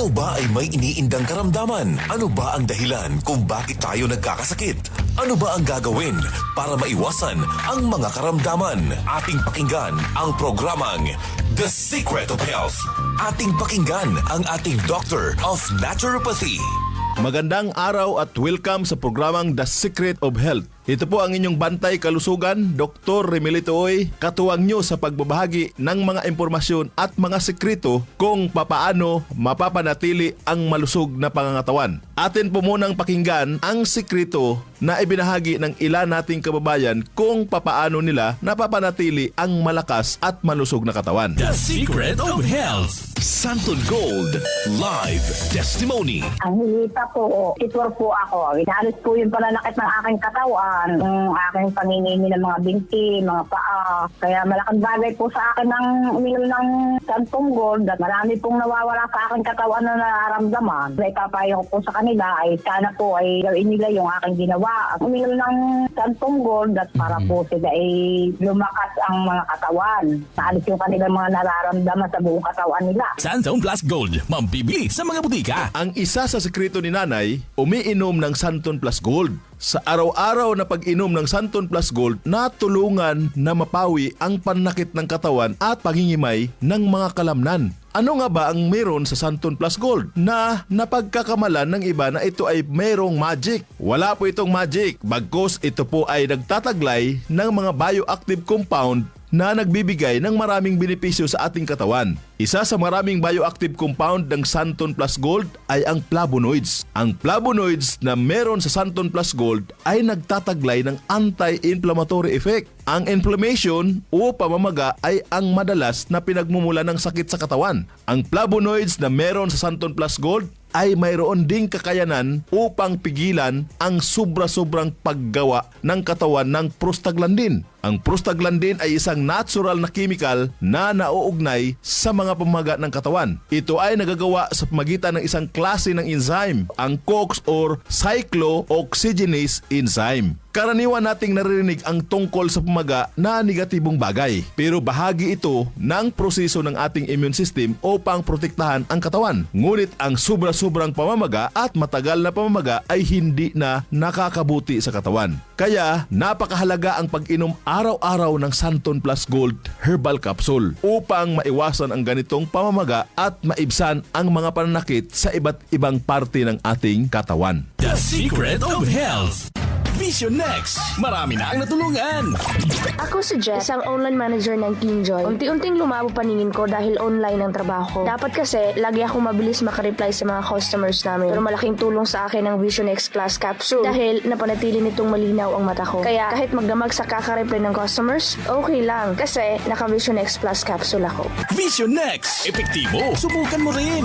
Ikaw ba ay may iniindang karamdaman? Ano ba ang dahilan kung bakit tayo nagkakasakit? Ano ba ang gagawin para maiwasan ang mga karamdaman? Ating pakinggan ang programang The Secret of Health. Ating pakinggan ang ating Doctor of Naturopathy. Magandang araw at welcome sa programang The Secret of Health. Ito po ang inyong bantay kalusugan, Dr. Remilito Oy, katuwang nyo sa pagbabahagi ng mga impormasyon at mga sekreto kung papaano mapapanatili ang malusog na pangangatawan. Atin po munang pakinggan ang sekreto na ibinahagi ng ilan nating kababayan kung papaano nila napapanatili ang malakas at malusog na katawan. The Secret of Health. Santon Gold Live Testimony. Ang hilita po, titwar po ako. Inalis po yung pananakit ng aking katawan, ng aking paninini ng mga binti, mga paa. Kaya malaking bagay po sa akin ng uminom ng Santong Gold at marami pong nawawala sa aking katawan na nararamdaman. Kaya ipapayo ko po sa kanila ay sana po ay gawin nila yung aking ginawa. Uminom ng Santong Gold at para po sila ay lumakas ang mga katawan. Naalis yung kanilang mga nararamdaman sa buong katawan nila. Santon Plus Gold, mambibili sa mga butika. Ang isa sa sekreto ni Nanay, umiinom ng Santon Plus Gold. Sa araw-araw na pag-inom ng Santon Plus Gold, natulungan na mapawi ang pananakit ng katawan at pangingimay ng mga kalamnan. Ano nga ba ang meron sa Santon Plus Gold na napagkakamalan ng iba na ito ay mayroong magic? Wala po itong magic, bagkus ito po ay nagtataglay ng mga bioactive compound na nagbibigay ng maraming benepisyo sa ating katawan. Isa sa maraming bioactive compound ng Santon Plus Gold ay ang flavonoids. Ang flavonoids na meron sa Santon Plus Gold ay nagtataglay ng anti-inflammatory effect. Ang inflammation o pamamaga ay ang madalas na pinagmumula ng sakit sa katawan. Ang flavonoids na meron sa Santon Plus Gold ay mayroon ding kakayanan upang pigilan ang sobra-sobrang paggawa ng katawan ng prostaglandin. Ang prostaglandin ay isang natural na chemical na nauugnay sa mga pamamaga ng katawan. Ito ay nagagawa sa pamagitan ng isang klase ng enzyme, ang COX or cyclooxygenase enzyme. Karaniwan nating naririnig ang tungkol sa pamaga na negatibong bagay. Pero bahagi ito ng proseso ng ating immune system upang protektahan ang katawan. Ngunit ang sobra-sobrang pamamaga at matagal na pamamaga ay hindi na nakakabuti sa katawan. Kaya napakahalaga ang pag-inom araw-araw ng Santon Plus Gold Herbal Capsule upang maiwasan ang ganitong pamamaga at maibsan ang mga pananakit sa iba't ibang parte ng ating katawan. The Secret of Health. Vision Next. Marami na ang natulungan. Ako si Jess, isang online manager ng Kinjoy. Unti-unting lumabo paningin ko dahil online ang trabaho ko. Dapat kasi, lagi akong mabilis makareply sa mga customers namin. Pero malaking tulong sa akin ang Vision X Plus Capsule dahil napanatili nitong malinaw ang mata ko. Kaya kahit magdamag sa kakareply ng customers, okay lang kasi naka Vision X Plus Capsule ako. Vision Next. Epektibo. Subukan mo rin.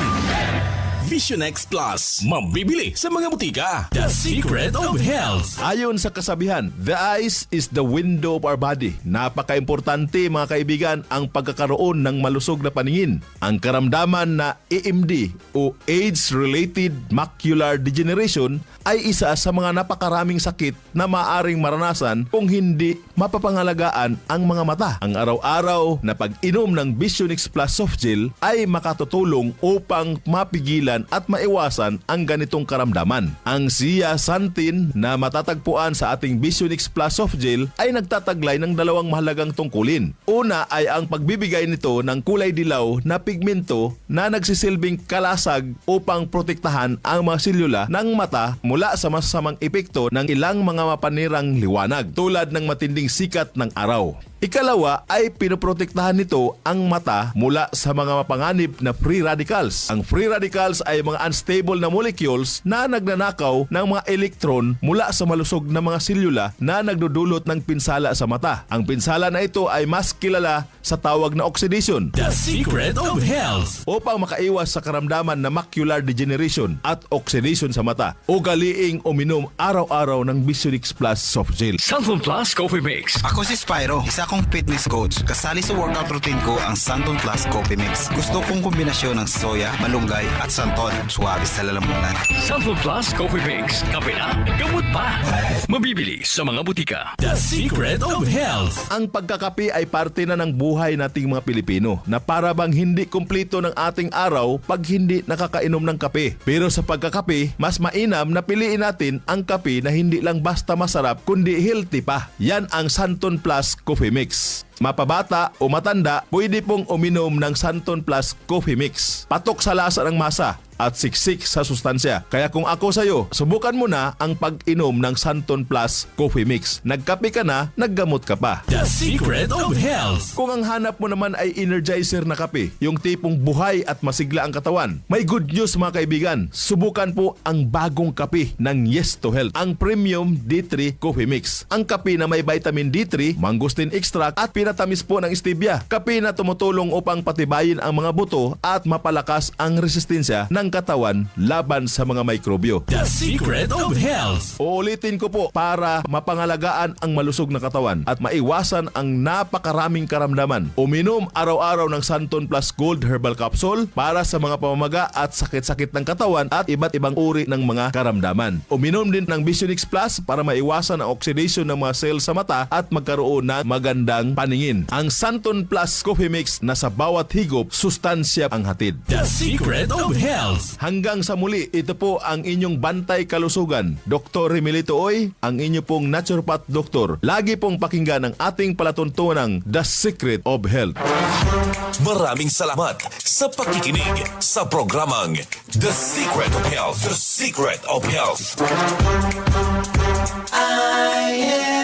Vision X Plus. Mambibili sa mga butika. The Secret of Health. Ayon sa kasabihan, the eyes is the window of our body. Napaka-importante mga kaibigan ang pagkakaroon ng malusog na paningin. Ang karamdaman na AMD o Age-Related Macular Degeneration ay isa sa mga napakaraming sakit na maaaring maranasan kung hindi mapapangalagaan ang mga mata. Ang araw-araw na pag-inom ng Vision X Plus Soft Gel ay makatutulong upang mapigilan at maiwasan ang ganitong karamdaman. Ang zeaxanthin na matatagpuan sa ating Vision X Plus Soft Gel ay nagtataglay ng dalawang mahalagang tungkulin. Una ay ang pagbibigay nito ng kulay dilaw na pigmento na nagsisilbing kalasag upang protektahan ang mga selula ng mata mula sa masasamang epekto ng ilang mga mapanirang liwanag tulad ng matinding sikat ng araw. Ikalawa ay pinoprotektahan nito ang mata mula sa mga mapanganib na free radicals. Ang free radicals ay mga unstable na molecules na nagnanakaw ng mga elektron mula sa malusog na mga selula na nagdudulot ng pinsala sa mata. Ang pinsala na ito ay mas kilala sa tawag na oxidation. The Secret of Health. Upang makaiwas sa karamdaman na macular degeneration at oxidation sa mata, ugaliing uminom araw-araw ng Vision X Plus Soft Gel. Santon Plus Coffee Mix. Ako si Spyro, isa akong fitness coach. Kasali sa workout routine ko ang Santon Plus Coffee Mix. Gusto kong kombinasyon ng soya, malunggay at santon. Suwabe sa lalamunan. Santon Plus Coffee Mix. Kape na, gamot pa. Mabibili sa mga butika. The Secret of Health. Ang pagkakape ay parte na ng buhay nating mga Pilipino na para bang hindi kumplito ng ating araw pag hindi nakakainom ng kape. Pero sa pagkakape, mas mainam na piliin natin ang kape na hindi lang basta masarap kundi healthy pa. Yan ang Santon Plus Coffee Mix. Mapabata o matanda, pwede pong uminom ng Santon Plus Coffee Mix. Patok sa lasa ng masa at siksik sa sustansya. Kaya kung ako sa'yo, subukan mo na ang pag-inom ng Santon Plus Coffee Mix. Nagkape ka na, naggamot ka pa. The Secret of Health. Kung ang hanap mo naman ay energizer na kape, yung tipong buhay at masigla ang katawan, may good news mga kaibigan. Subukan po ang bagong kape ng Yes to Health, ang Premium D3 Coffee Mix. Ang kape na may vitamin D3, mangosteen extract at pinatamis po ng stevia. Kape na tumutulong upang patibayin ang mga buto at mapalakas ang resistensya ng katawan laban sa mga mikrobyo. The Secret of Health. Uulitin ko po para mapangalagaan ang malusog na katawan at maiwasan ang napakaraming karamdaman. Uminom araw-araw ng Santon Plus Gold Herbal Capsule para sa mga pamamaga at sakit-sakit ng katawan at iba't ibang uri ng mga karamdaman. Uminom din ng Visionix Plus para maiwasan ang oxidation ng mga cells sa mata at magkaroon ng magandang paningin. Ang Santon Plus Coffee Mix na sa bawat higop, sustansya ang hatid. The Secret of Health. Hanggang sa muli, ito po ang inyong bantay kalusugan. Dr. Remilito Oy, ang inyo pong naturopath doktor. Lagi pong pakinggan ang ating palatuntunang The Secret of Health. Maraming salamat sa pakikinig sa programang The Secret of Health. The Secret of Health. I am